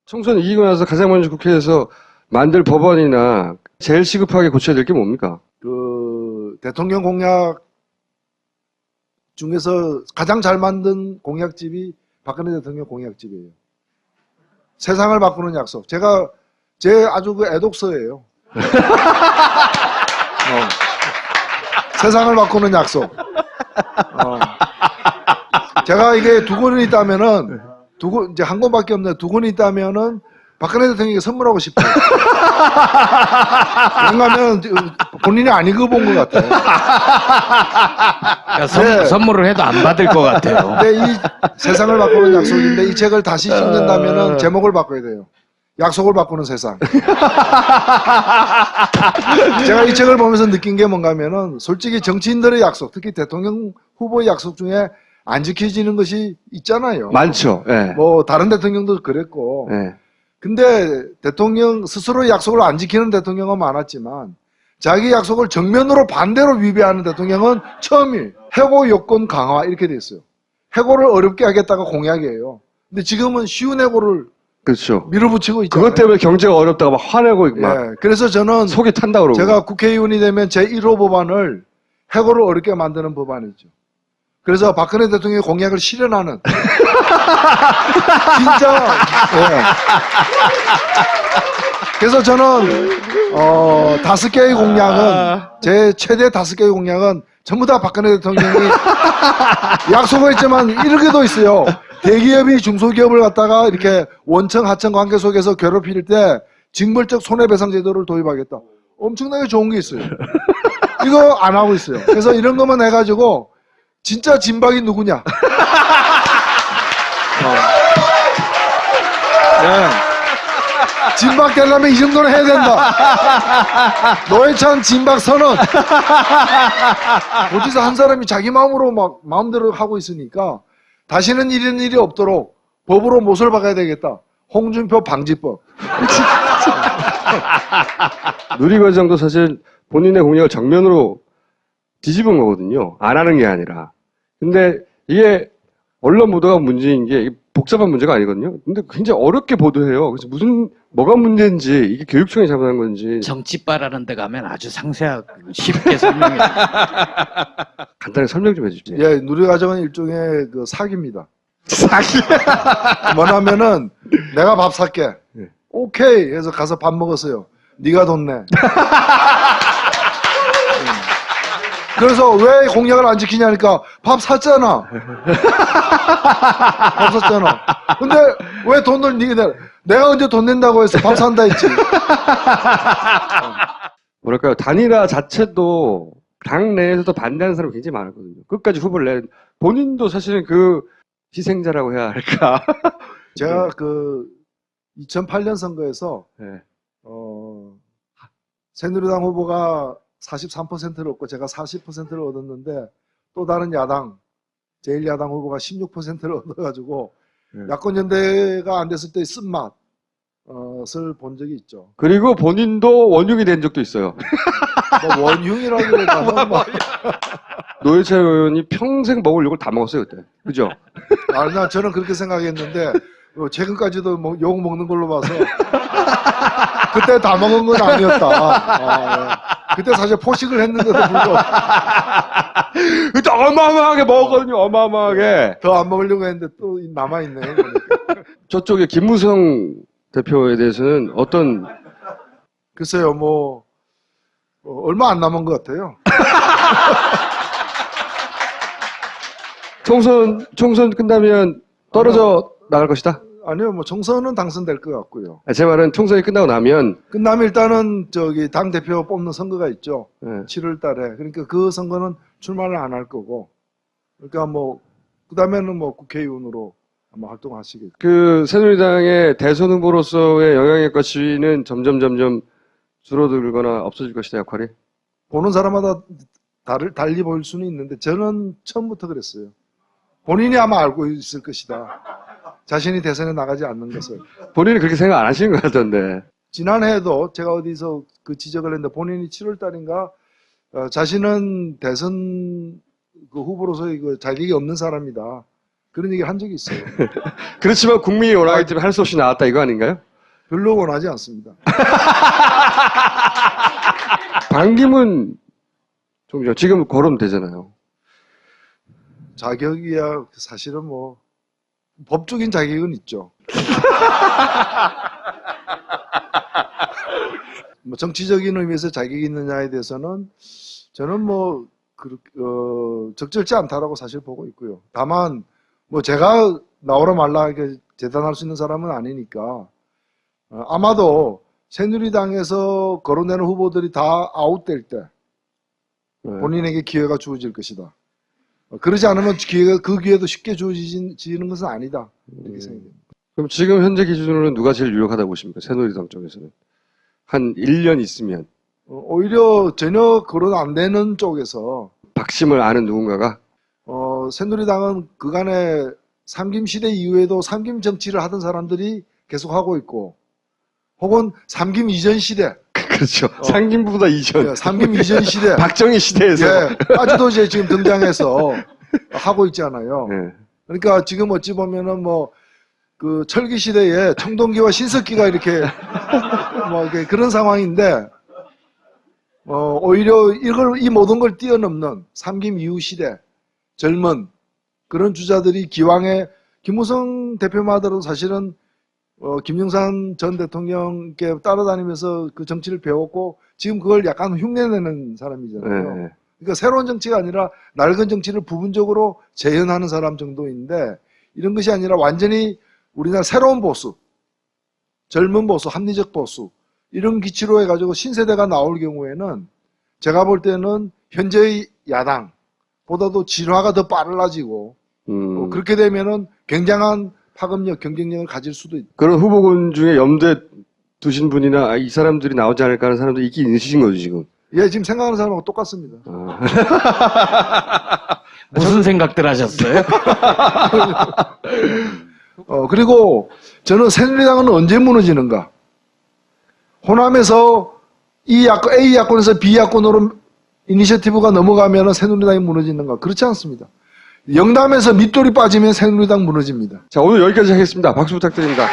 총선 이기고 나서 가장 먼저 국회에서 만들 법안이나 제일 시급하게 고쳐야 될 게 뭡니까? 그 대통령 공약 중에서 가장 잘 만든 공약집이 박근혜 대통령 공약집이에요. 세상을 바꾸는 약속. 제가 제 아주 그 애독서예요. 세상을 바꾸는 약속. 제가 이게 두 권이 있다면은 이제 한 권밖에 없는데 두 권이 있다면은 박근혜 대통령에게 선물하고 싶어요. 왜냐하면 본인이 안 읽어본 것 같아요. 그러니까 네. 선물을 해도 안 받을 것 같아요. 근데 이 세상을 바꾸는 약속인데 이 책을 다시 읽는다면은 제목을 바꿔야 돼요. 약속을 바꾸는 세상. 제가 이 책을 보면서 느낀 게 뭔가 하면은 솔직히 정치인들의 약속, 특히 대통령 후보의 약속 중에 안 지켜지는 것이 있잖아요. 많죠. 예. 뭐 다른 대통령도 그랬고. 예. 근데 대통령 스스로의 약속을 안 지키는 대통령은 많았지만 자기 약속을 정면으로 반대로 위배하는 대통령은 처음이에요. 해고 요건 강화 이렇게 돼 있어요. 해고를 어렵게 하겠다가 공약이에요. 근데 지금은 쉬운 해고를 그렇죠. 밀어붙이고 있잖아요. 그것 때문에 경제가 어렵다고 막 화내고 막 예, 그래서 저는 속이 탄다 그러고. 제가 국회의원이 되면 제1호 법안을 해고를 어렵게 만드는 법안이죠. 그래서 박근혜 대통령의 공약을 실현하는 진짜 예. 그래서 저는 5개의 공약은 제 최대 5개의 공약은 전부 다 박근혜 대통령이 약속을 했지만 이렇게도 있어요. 대기업이 중소기업을 갖다가 이렇게 원청 하청 관계 속에서 괴롭힐 때 징벌적 손해배상 제도를 도입하겠다. 엄청나게 좋은 게 있어요. 이거 안 하고 있어요. 그래서 이런 것만 해가지고 진짜 진박이 누구냐? 네. 진박 되려면 이 정도는 해야 된다. 노회찬 진박 선언. 어디서 한 사람이 자기 마음으로 막 마음대로 하고 있으니까 다시는 이런 일이 없도록 법으로 못을 박아야 되겠다. 홍준표 방지법. 누리과정도 사실 본인의 공약을 정면으로 뒤집은 거거든요. 안 하는 게 아니라. 근데 이게 언론 보도가 문제인 게 복잡한 문제가 아니거든요. 근데 굉장히 어렵게 보도해요. 그래서 뭐가 문제인지, 이게 교육청이 잘못한 건지. 정치바라는 데 가면 아주 상세하고 쉽게 설명해. 간단히 설명 좀 해주세요. 예, 누리과정은 일종의 그 사기입니다. 사기. 뭐냐면은 내가 밥 살게. 네. 오케이 해서 가서 밥 먹었어요. 네가 돈 내. 그래서 왜 공약을 안 지키냐니까 밥 샀잖아. 밥 샀잖아. 근데 왜 돈을 네가 내? 내가 언제 돈 낸다고 해서 밥 산다 했지. 뭐랄까요. 단일화 자체도 당 내에서도 반대하는 사람이 굉장히 많았거든요. 끝까지 후보를 낸 본인도 사실은 그 희생자라고 해야 할까. 제가 그 2008년 선거에서 네. 새누리당 후보가 43%를 얻고 제가 40%를 얻었는데 또 다른 야당 제1야당 후보가 16%를 얻어가지고 네. 야권연대가 안 됐을 때의 쓴맛을 본 적이 있죠. 그리고 본인도 원흉이 된 적도 있어요. 뭐 원흉이라기보다는 뭐 노회찬 의원이 평생 먹을 욕을 다 먹었어요 그때. 그죠? 아니야 저는 그렇게 생각했는데 최근까지도 뭐 욕 먹는 걸로 봐서 그때 다 먹은 건 아니었다. 예. 그때 사실 포식을 했는데도 불구하고 그때 어마어마하게 먹었거든요. 어마어마하게. 더 안 먹으려고 했는데 또 남아있네. 보니까. 저쪽에 김무성 대표에 대해서는 어떤 글쎄요, 뭐 얼마 안 남은 것 같아요. 총선 끝나면 떨어져 나갈 것이다? 아니요, 뭐 총선은 당선될 것 같고요. 제 말은 총선이 끝나고 나면 끝나면 일단은 당 대표 뽑는 선거가 있죠. 네. 7월 달에. 그러니까 그 선거는 출마를 안 할 거고. 그러니까 뭐 그다음에는 뭐 국회의원으로 아마 활동하시겠죠. 그 새누리당의 대선 후보로서의 영향력과 지위는 점점 줄어들거나 없어질 것이다 역할이. 보는 사람마다 달리 보일 수는 있는데 저는 처음부터 그랬어요. 본인이 아마 알고 있을 것이다. 자신이 대선에 나가지 않는 것을. 본인이 그렇게 생각 안 하시는 것 같던데. 지난해에도 제가 어디서 그 지적을 했는데 본인이 7월 달인가 자신은 대선 그 후보로서의 그 자격이 없는 사람이다. 그런 얘기를 한 적이 있어요. 그렇지만 국민이 원하기 때문에 할 수 없이 나왔다 이거 아닌가요? 별로 원하지 않습니다. 반기문 총장 지금 거론되잖아요. 자격이야 사실은 뭐 법적인 자격은 있죠. 뭐 정치적인 의미에서 자격이 있느냐에 대해서는 저는 뭐 적절치 않다라고 사실 보고 있고요. 다만 뭐 제가 나오라 말라 이렇게 재단할 수 있는 사람은 아니니까 아마도 새누리당에서 거론되는 후보들이 다 아웃될 때 네. 본인에게 기회가 주어질 것이다. 그러지 않으면 그 기회도 쉽게 주어지는 것은 아니다. 이렇게 생각합니다. 그럼 지금 현재 기준으로는 누가 제일 유력하다고 보십니까? 새누리당 쪽에서는. 한 1년 있으면 오히려 전혀 거론 안 되는 쪽에서 박심을 아는 누군가가 새누리당은 그간에 삼김 시대 이후에도 삼김 정치를 하던 사람들이 계속 하고 있고 혹은 삼김 이전 시대 그렇죠. 상김보다 이전. 삼김 이전 시대 박정희 시대에서. 예, 아직도 이제 지금 등장해서 하고 있잖아요. 네. 그러니까 지금 어찌 보면은 뭐 그 철기 시대에 청동기와 신석기가 이렇게 뭐 이렇게 그런 상황인데 오히려 이 모든 걸 뛰어넘는 삼김 이후 시대 젊은 그런 주자들이 기왕에 김무성 대표만 하더라도 사실은 김영삼 전 대통령께 따라다니면서 그 정치를 배웠고 지금 그걸 약간 흉내내는 사람이잖아요. 네. 그러니까 새로운 정치가 아니라 낡은 정치를 부분적으로 재현하는 사람 정도인데 이런 것이 아니라 완전히 우리나라 새로운 보수, 젊은 보수, 합리적 보수 이런 기치로 해가지고 신세대가 나올 경우에는 제가 볼 때는 현재의 야당보다도 진화가 더 빨라지고 그렇게 되면은 굉장한 파급력, 경쟁력을 가질 수도 있다. 그런 후보군 중에 염두에 두신 분이나 이 사람들이 나오지 않을까 하는 사람들이 있긴 있으신 거죠, 지금. 예, 지금 생각하는 사람하고 똑같습니다. 무슨 생각들 하셨어요? 그리고 저는 새누리당은 언제 무너지는가? 호남에서 A 야권에서 B 야권으로 이니셔티브가 넘어가면 새누리당이 무너지는가? 그렇지 않습니다. 영남에서 밑돌이 빠지면 새누리당 무너집니다. 자, 오늘 여기까지 하겠습니다. 박수 부탁드립니다.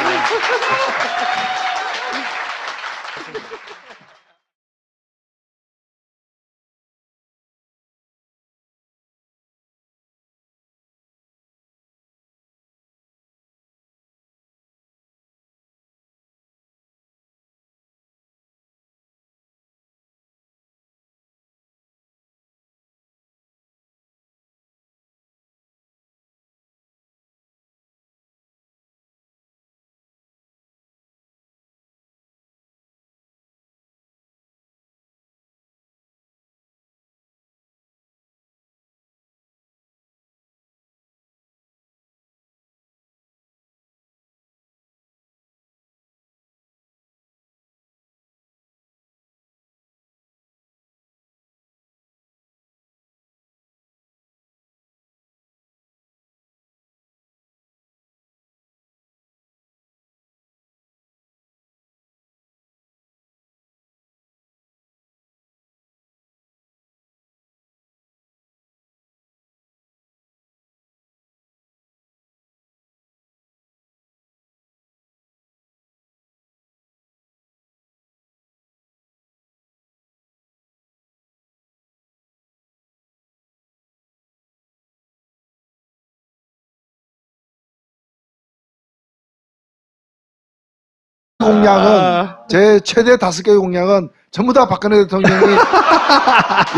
공약은 제 최대 5개의 공약은 전부 다 박근혜 대통령이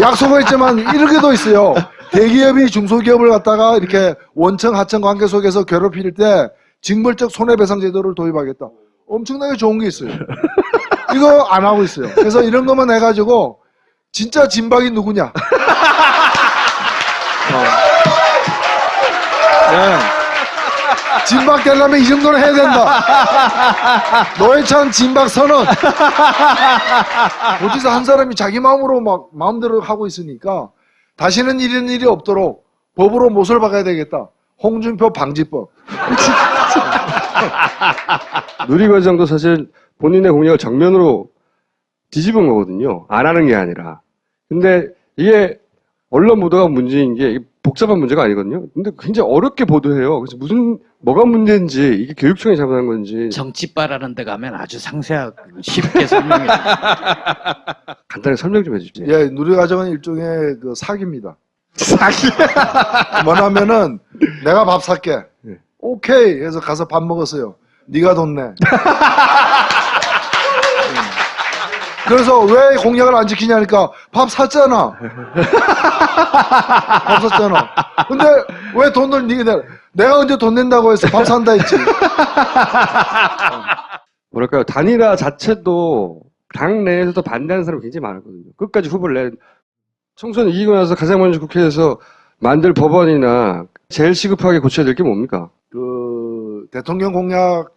약속을 했지만 이렇게도 있어요. 대기업이 중소기업을 갖다가 이렇게 원청 하청 관계 속에서 괴롭힐 때 징벌적 손해배상 제도를 도입하겠다. 엄청나게 좋은 게 있어요. 이거 안 하고 있어요. 그래서 이런 것만 해가지고 진짜 진박이 누구냐? 네. 진박 되려면 이 정도는 해야 된다. 노회찬 진박 선언. 어디서 한 사람이 자기 마음으로 막 마음대로 하고 있으니까 다시는 이런 일이 없도록 법으로 못을 박아야 되겠다. 홍준표 방지법. 누리과정도 사실 본인의 공약을 정면으로 뒤집은 거거든요. 안 하는 게 아니라. 근데 이게 언론 보도가 문제인 게 복잡한 문제가 아니거든요. 근데 굉장히 어렵게 보도해요. 그래서 뭐가 문제인지, 이게 교육청이 잘못한 건지. 정치바라는 데 가면 아주 상세하고 쉽게 설명해. 간단하게 설명 좀 해주세요. 예, 누리과정은 일종의 그 사기입니다. 사기. 뭐냐면은 내가 밥 살게. 네. 오케이 해서 가서 밥 먹었어요. 네가 돈 내. 그래서 왜 공약을 안 지키냐니까 밥 샀잖아. 밥 샀잖아. 근데 왜 돈을 네가 내? 내가 언제 돈 낸다고 해서 밥 산다 했지. 뭐랄까요. 단일화 자체도 당 내에서도 반대하는 사람이 굉장히 많았거든요. 끝까지 후보를 총선 이기고 나서 가장 먼저 국회에서 만들 법안이나 제일 시급하게 고쳐야 될 게 뭡니까? 그 대통령 공약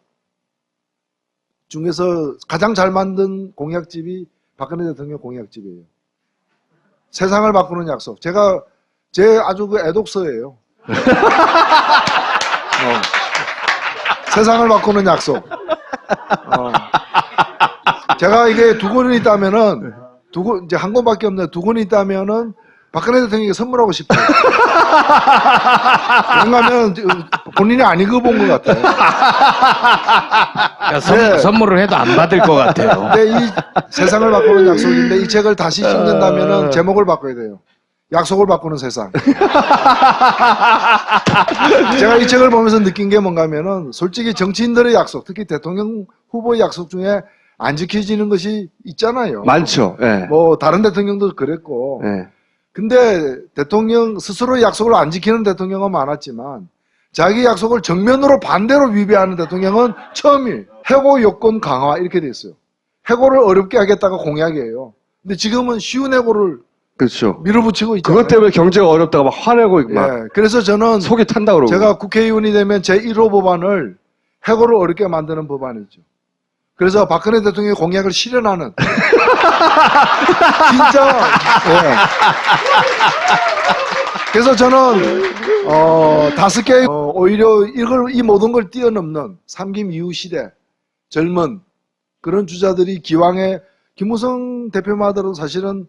중에서 가장 잘 만든 공약집이 박근혜 대통령 공약집이에요. 세상을 바꾸는 약속. 제가 제 아주 그 애독서예요. 세상을 바꾸는 약속. 제가 이게 두 권이 있다면은 이제 한 권밖에 없는데 두 권이 있다면은 박근혜 대통령에게 선물하고 싶어요. 왜냐하면 본인이 안 읽어본 것 같아요. 그러니까 네. 선물을 해도 안 받을 것 같아요. 근데 이 세상을 바꾸는 약속인데 이 책을 다시 읽는다면은 제목을 바꿔야 돼요. 약속을 바꾸는 세상. 제가 이 책을 보면서 느낀 게 뭔가 하면은 솔직히 정치인들의 약속, 특히 대통령 후보의 약속 중에 안 지켜지는 것이 있잖아요. 많죠. 예. 뭐 다른 대통령도 그랬고. 예. 근데 대통령 스스로 약속을 안 지키는 대통령은 많았지만 자기 약속을 정면으로 반대로 위배하는 대통령은 처음이에요. 해고 요건 강화 이렇게 돼 있어요. 해고를 어렵게 하겠다가 공약이에요. 근데 지금은 쉬운 해고를 그렇죠. 밀어붙이고 있잖아요. 그것 때문에 경제가 어렵다고 막 화내고 막 예, 그래서 저는 속이 탄다 그러고. 제가 국회의원이 되면 제1호 법안을 해고를 어렵게 만드는 법안이죠. 그래서 박근혜 대통령의 공약을 실현하는 진짜 예. 그래서 저는 5개 오히려 이 모든 걸 뛰어넘는 삼김 이후 시대 젊은 그런 주자들이 기왕에 김무성 대표만 하더라도 사실은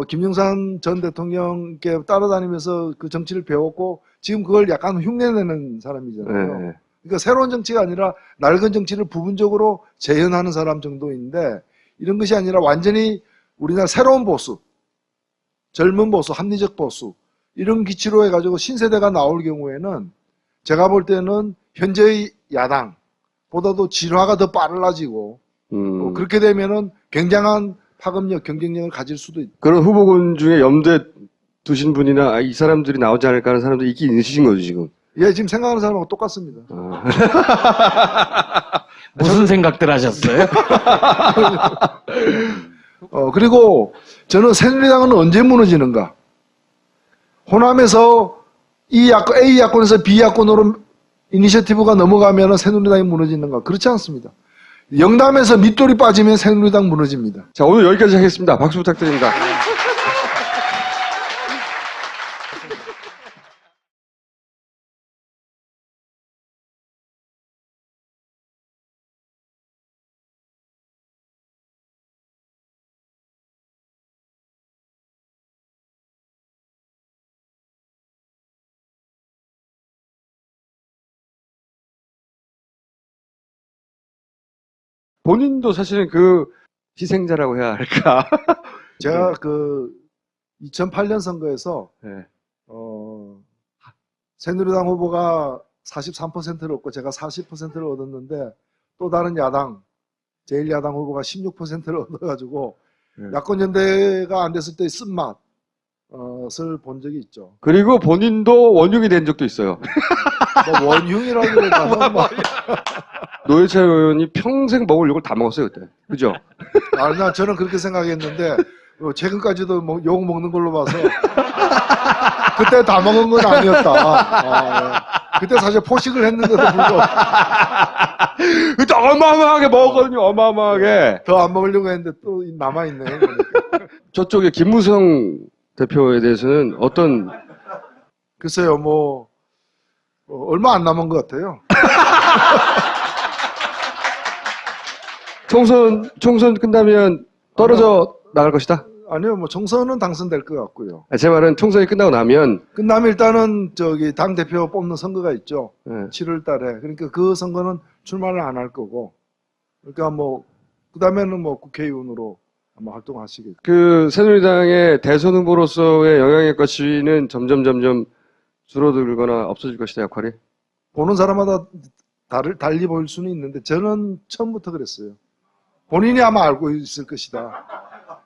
김영삼 전 대통령께 따라다니면서 그 정치를 배웠고 지금 그걸 약간 흉내내는 사람이잖아요. 예. 그러니까 새로운 정치가 아니라 낡은 정치를 부분적으로 재현하는 사람 정도인데 이런 것이 아니라 완전히 우리나라 새로운 보수, 젊은 보수, 합리적 보수 이런 기치로 해가지고 신세대가 나올 경우에는 제가 볼 때는 현재의 야당보다도 진화가 더 빨라지고 그렇게 되면은 굉장한 파급력, 경쟁력을 가질 수도 있다. 그런 후보군 중에 염두에 두신 분이나 이 사람들이 나오지 않을까 하는 사람들이 있긴 있으신 거죠, 지금. 예, 지금 생각하는 사람하고 똑같습니다. 무슨 생각들 하셨어요? 그리고 저는 새누리당은 언제 무너지는가? 호남에서 A 야권에서 B 야권으로 이니셔티브가 넘어가면 새누리당이 무너지는가? 그렇지 않습니다. 영남에서 밑돌이 빠지면 새누리당 무너집니다. 자, 오늘 여기까지 하겠습니다. 박수 부탁드립니다. 본인도 사실은 그 희생자라고 해야 할까? 제가 그 2008년 선거에서 네. 새누리당 후보가 43%를 얻고 제가 40%를 얻었는데 또 다른 야당 제1야당 후보가 16%를 얻어가지고 야권연대가 안 됐을 때의 쓴맛을 본 적이 있죠. 그리고 본인도 원흉이 된 적도 있어요. 뭐 원흉이라기보다는 뭐 노회찬 의원이 평생 먹을 욕을 다 먹었어요, 그때. 그죠? 아니야, 저는 그렇게 생각했는데 최근까지도 욕 먹는 걸로 봐서 그때 다 먹은 건 아니었다. 예. 그때 사실 포식을 했는데도 불구하고 그때 어마어마하게 먹었거든요, 어마어마하게. 더 안 먹으려고 했는데 또 남아있네요. 보니까. 저쪽에 김무성 대표에 대해서는 어떤, 글쎄요, 뭐 얼마 안 남은 것 같아요. 총선 끝나면 떨어져 나갈 것이다? 아니요, 뭐 총선은 당선될 것 같고요. 제 말은 총선이 끝나고 나면 끝나면 일단은 당 대표 뽑는 선거가 있죠. 예. 7월 달에. 그러니까 그 선거는 출마를 안 할 거고. 그러니까 뭐 그다음에는 뭐 국회의원으로 아마 활동하시겠죠. 그 새누리당의 대선 후보로서의 영향력과 지위는 점점 줄어들거나 없어질 것이다, 역할이. 보는 사람마다 달리 보일 수는 있는데 저는 처음부터 그랬어요. 본인이 아마 알고 있을 것이다.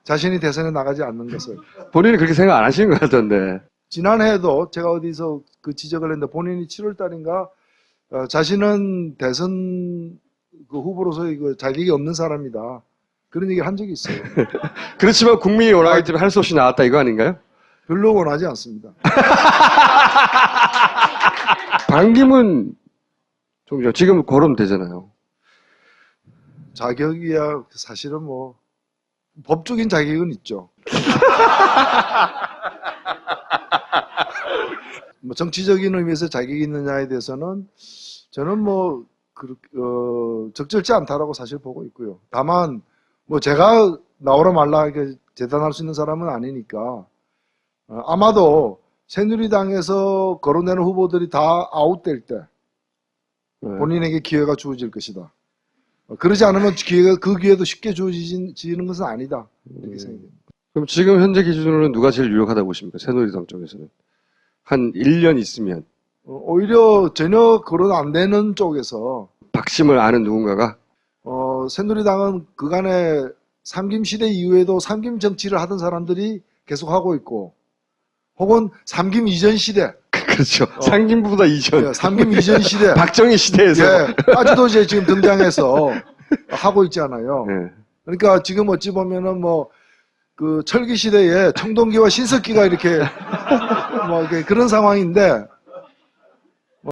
자신이 대선에 나가지 않는 것을. 본인이 그렇게 생각 안 하시는 것 같던데. 지난해에도 제가 어디서 그 지적을 했는데 본인이 7월 달인가 자신은 대선 그 후보로서의 그 자격이 없는 사람이다. 그런 얘기를 한 적이 있어요. 그렇지만 국민이 원하기 때문에 할 수 없이 나왔다, 이거 아닌가요? 별로 원하지 않습니다. 반기문 총장, 지금 거론되잖아요. 자격이야 사실은 뭐 법적인 자격은 있죠. 뭐 정치적인 의미에서 자격이 있느냐에 대해서는 저는 뭐 적절치 않다라고 사실 보고 있고요. 다만 뭐 제가 나오라 말라 이렇게 재단할 수 있는 사람은 아니니까 아마도 새누리당에서 거론되는 후보들이 다 아웃될 때 네. 본인에게 기회가 주어질 것이다. 그러지 않으면 그 기회도 쉽게 주어지는 것은 아니다. 이렇게 생각합니다. 그럼 지금 현재 기준으로는 누가 제일 유력하다고 보십니까? 새누리당 쪽에서는. 한 1년 있으면. 오히려 전혀 거론 안 되는 쪽에서 박심을 아는 누군가가? 새누리당은 그간에 삼김 시대 이후에도 삼김 정치를 하던 사람들이 계속 하고 있고 혹은 삼김 이전 시대 그렇죠. 상김보다 이전. 삼김 이전 시대 박정희 시대에서. 예, 아직도 이제 지금 등장해서 하고 있잖아요. 네. 그러니까 지금 어찌 보면은 뭐 그 철기 시대에 청동기와 신석기가 이렇게 뭐 이렇게 그런 상황인데